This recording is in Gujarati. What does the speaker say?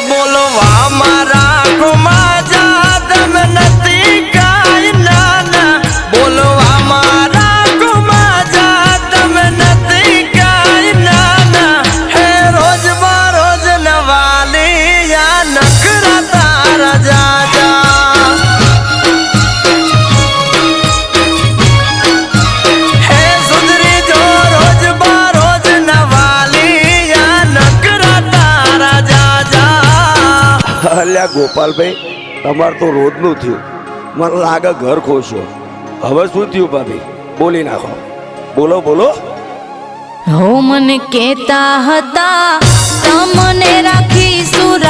બોલવા મારા ગુમા જાદમ નથી કાઈ નાના બોલવા મારા ગુમા જાદમ નથી કાઈ નાના હે રોજ બરોજ નવાલી યા નખરા તારા જાજા હે સુધરી જો રોજ બરોજ નવાલી યા નખરા તારા જાજા અલ્યા ગોપાલભાઈ તમારે તો રોજનું થયું મને લાગે ઘર ખોશો હવે શું થયું ભાભી બોલી નાખો બોલો બોલો હો મને કહેતા હતા તમને રાખીશું